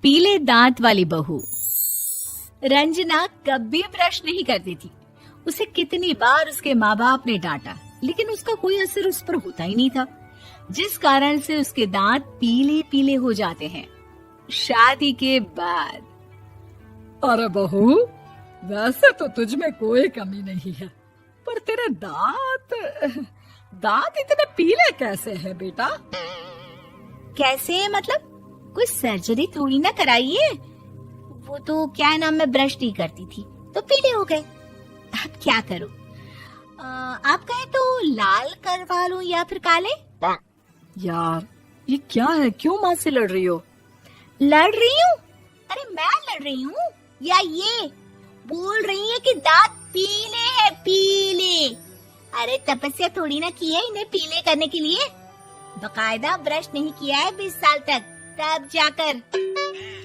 पीले दांत वाली बहू। रंजना कभी ब्रश नहीं करती थी। उसे कितनी बार उसके माँ बाप ने डांटा, लेकिन उसका कोई असर उस पर होता ही नहीं था, जिस कारण से उसके दांत पीले पीले हो जाते हैं। शादी के बाद अरे बहू, वैसे तो तुझ में कोई कमी नहीं है, पर तेरे दांत इतने पीले कैसे हैं बेटा? कैसे मतलब? कोई सर्जरी थोड़ी ना कराइए। वो तो क्या नाम, मैं ब्रश नहीं करती थी तो पीले हो गए। अब क्या करूं? आप कहें तो लाल करवा लूं या फिर काले? यार ये क्या है, क्यों माँ से लड़ रही हो? लड़ रही हूँ? अरे मैं लड़ रही हूँ या ये बोल रही है कि दांत पीले हैं, पीले। अरे तपस्या थोड़ी ना की है इन्हें पीले करने के लिए। बकायदा ब्रश नहीं किया है 20 साल तक, तब जाकर।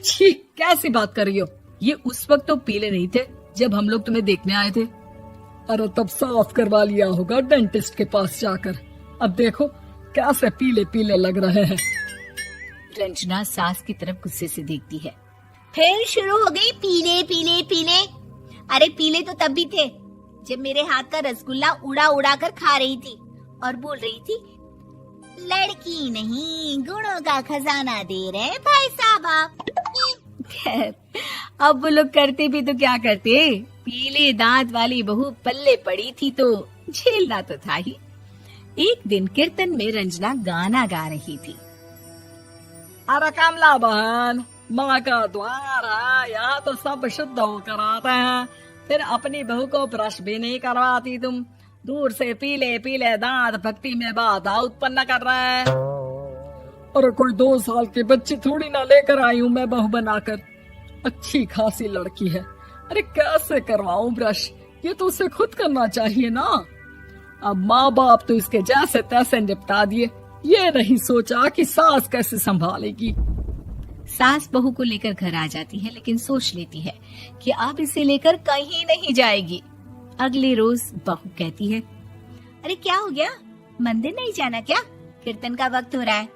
छी, कैसी बात कर रही हो? ये उस वक्त तो पीले नहीं थे जब हम लोग तुम्हें देखने आए थे। अरे तब साफ करवा लिया होगा डेंटिस्ट के पास जाकर। अब देखो कैसे पीले पीले लग रहे हैं। रंजना सास की तरफ गुस्से से देखती है। फिर शुरू हो गई पीले पीले पीले। अरे पीले तो तब भी थे जब मेरे हाथ का रसगुल्ला उड़ा उड़ा कर खा रही थी और बोल रही थी, लड़की नहीं गुणों का खजाना दे रहे भाई साहब आप। खैर, अब वो लोग करते भी तो क्या करते, पीले दांत वाली बहू पल्ले पड़ी थी तो झेलना तो था ही। एक दिन कीर्तन में रंजना गाना गा रही थी। अरे कमला बहन, माँ का द्वार है, यहाँ तो सब शुद्ध होकर आते हैं, फिर अपनी बहू को ब्रश भी नहीं करवाती तुम। दूर से पीले पीले दांत भक्ति में बाधा उत्पन्न कर रहे हैं। अरे कोई 2 साल की बच्ची थोड़ी ना लेकर आई हूँ मैं बहू बनाकर। अच्छी खासी लड़की है, अरे कैसे करवाऊं ब्रश? ये तो उसे खुद करना चाहिए ना। अब माँ बाप तो इसके जैसे तैसे निपटा दिए, ये नहीं सोचा कि सास कैसे संभालेगी। सास बहू को लेकर घर आ जाती है, लेकिन सोच लेती है कि अब इसे लेकर कहीं नहीं जाएगी। अगले रोज बहू कहती है, अरे क्या हो गया, मंदिर नहीं जाना क्या? कीर्तन का वक्त हो रहा है।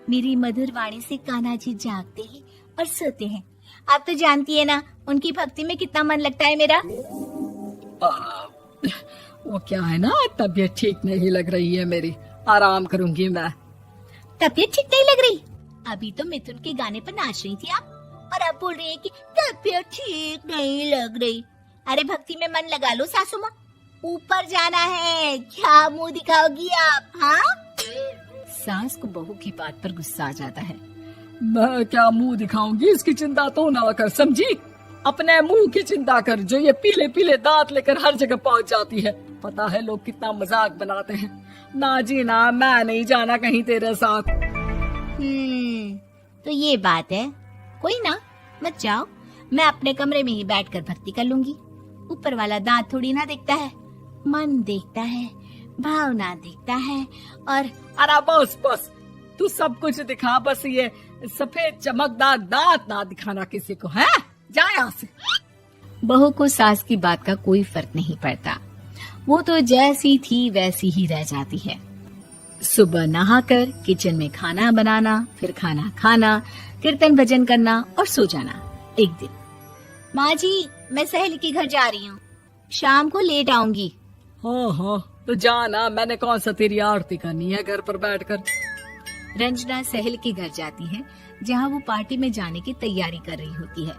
मेरी मधुर वाणी से कान्हा जी जागते हैं और सोते हैं। आप तो जानती है ना उनकी भक्ति में कितना मन लगता है मेरा। वो क्या है ना, तबीयत ठीक नहीं लग रही है मेरी, आराम करूंगी मैं। तबीयत ठीक नहीं लग रही? अभी तो मिथुन के गाने पर नाच रही थी आप, और अब बोल रही है कि तबीयत ठीक नहीं लग रही। अरे भक्ति में मन लगा लो सासू माँ, ऊपर जाना है, क्या मुंह दिखाओगी आप? हाँ? सास को बहू की बात पर गुस्सा आ जाता है। मैं क्या मुंह दिखाऊंगी, इसकी चिंता तो ना कर, समझी? अपने मुंह की चिंता कर, जो ये पीले पीले दांत लेकर हर जगह पहुंच जाती है। पता है लोग कितना मजाक बनाते हैं। ना जी ना, मैं नहीं जाना कहीं तेरे साथ। तो ये बात है, कोई ना, मत जाओ, मैं अपने कमरे में ही बैठकर भक्ति कर लूंगी। ऊपर वाला दांत थोड़ी ना देखता है, मन देखता है, भावना देखता है। और अरे बस बस, तू सब कुछ दिखा, बस ये सफेद चमकदार दांत ना दिखाना किसी को, है? जा यहाँ से। बहू को सास की बात का कोई फर्क नहीं पड़ता, वो तो जैसी थी वैसी ही रह जाती है। सुबह नहाकर किचन में खाना बनाना, फिर खाना खाना, कीर्तन भजन करना और सो जाना। एक दिन, माँ जी मैं सहेली के घर जा रही हूँ, शाम को लेट आऊंगी। हाँ हाँ तो जाना, मैंने कौन सा तेरी आरती करनी है घर पर बैठकर। रंजना सहेली के घर जाती है, जहाँ वो पार्टी में जाने की तैयारी कर रही होती है।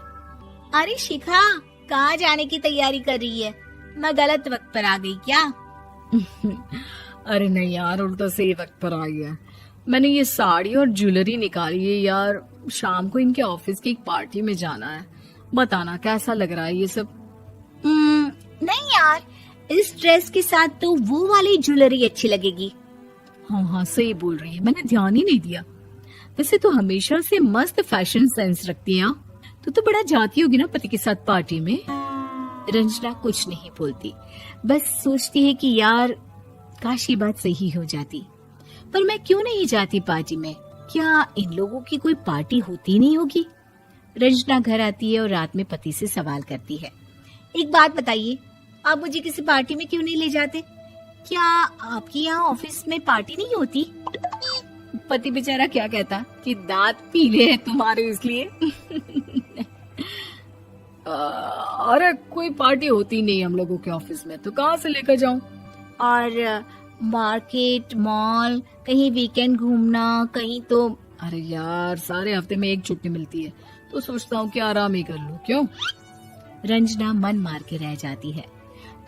अरे शिखा, कहाँ जाने की तैयारी कर रही है? मैं गलत वक्त पर आ गई क्या? अरे नहीं यार, उल्टा सही वक्त पर आई है। मैंने ये साड़ी और ज्वेलरी निकाली है यार, शाम को इनके ऑफिस की एक पार्टी में जाना है। बताना कैसा लग रहा है ये सब? नहीं यार, इस ड्रेस के साथ तो वो वाली ज्वेलरी अच्छी लगेगी। हाँ हाँ सही बोल रही है, मैंने ध्यान ही नहीं दिया। वैसे तो हमेशा से मस्त फैशन सेंस रखती है। तो बड़ा जाती होगी ना पति के साथ पार्टी में। रंजना कुछ नहीं बोलती, बस सोचती है कि यार काश ये बात सही हो जाती, पर मैं क्यों नहीं जाती पार्टी में? क्या इन लोगों की कोई पार्टी होती नहीं होगी? रंजना घर आती है और रात में पति से सवाल करती है, एक बात बताइए, आप मुझे किसी पार्टी में क्यों नहीं ले जाते? क्या आपके यहाँ ऑफिस में पार्टी नहीं होती? पति बेचारा क्या कहता कि दांत पीले हैं तुम्हारे इसलिए। अरे कोई पार्टी होती नहीं हम लोगों के ऑफिस में, तो कहाँ से लेकर जाऊं? और मार्केट, मॉल, कहीं वीकेंड घूमना, कहीं तो। अरे यार, सारे हफ्ते में एक छुट्टी मिलती है, तो सोचता हूँ कि आराम ही कर लूं। क्यों? रंजना मन मार के रह जाती है।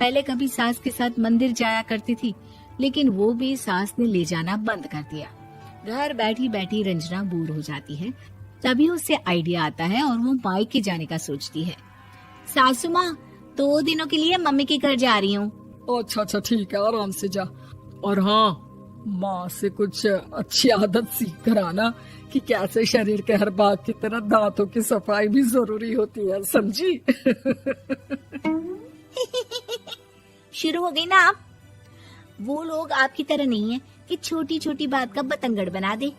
पहले कभी सास के साथ मंदिर जाया करती थी, लेकिन वो भी सास ने ले जाना बंद कर दिया। घर बैठी बैठी रंजना बोर हो जाती है। तभी उसे आइडिया आता है और वो मायके जाने का सोचती है। सासू माँ, 2 दिनों के लिए मम्मी के घर जा रही हूँ। अच्छा अच्छा ठीक है, आराम से जा। और हाँ, माँ से कुछ अच्छी आदत सीख कर आना कि कैसे शरीर के हर भाग की तरह दांतों की सफाई भी जरूरी होती है, समझी? शुरू हो गई ना आप। वो लोग आपकी तरह नहीं है कि छोटी छोटी बात का बतंगड़ बना दे।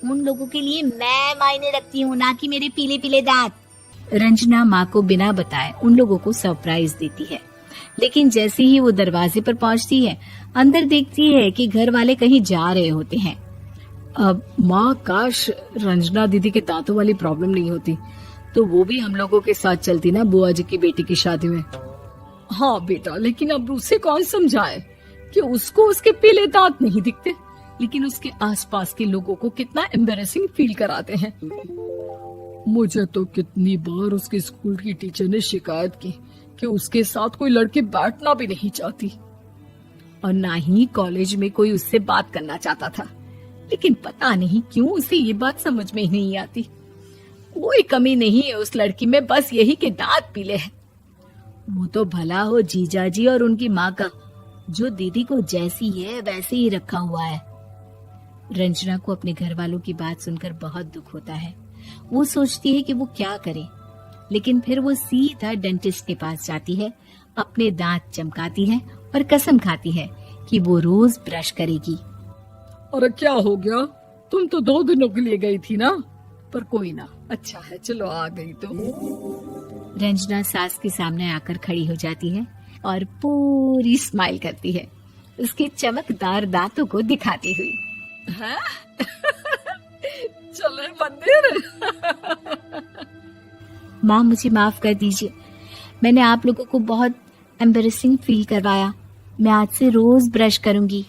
उन लोगों के लिए मैं मायने रखती हूँ, ना कि मेरे पीले पीले दांत। रंजना माँ को बिना बताए उन लोगों को सरप्राइज देती है, लेकिन जैसे ही वो दरवाजे पर पहुँचती है, अंदर देखती है कि घर वाले कहीं जा रहे होते हैं। अब माँ, काश रंजना दीदी के दांतों वाली प्रॉब्लम नहीं होती, तो वो भी हम लोगों के साथ चलती ना बुआ जी की बेटी की शादी में। हाँ बेटा, लेकिन अब उसे कौन समझाए कि उसको उसके पीले दांत नहीं दिखते, लेकिन उसके आसपास के लोगों को कितना एम्बैरेसिंग फील कराते हैं। मुझे तो कितनी बार उसके स्कूल की टीचर ने शिकायत की कि उसके साथ कोई लड़की बैठना भी नहीं चाहती, और ना ही कॉलेज में कोई उससे बात करना चाहता था। लेकिन पता नहीं क्यों उसे ये बात समझ में ही नहीं आती। कोई कमी नहीं है उस लड़की में, बस यही कि दांत पीले हैं। वो तो भला हो जीजा जी और उनकी माँ का, जो दीदी को जैसी है वैसे ही रखा हुआ है। रंजना को अपने घर वालों की बात सुनकर बहुत दुख होता है। वो सोचती है कि वो क्या करे, लेकिन फिर वो सीधा डेंटिस्ट के पास जाती है, अपने दांत चमकाती है और कसम खाती है कि वो रोज ब्रश करेगी। अरे क्या हो गया? तुम तो 2 दिनों के लिए गई थी ना, पर कोई ना, अच्छा है, चलो आ गई तो। रंजना सास के सामने आकर खड़ी हो जाती है और पूरी स्माइल करती है, उसके चमकदार दांतों को दिखाती हुई। हैं? चले मंदिर। माँ, मुझे माफ कर दीजिए, मैंने आप लोगों को बहुत एम्बैरेसिंग फील करवाया। मैं आज से रोज ब्रश करूंगी।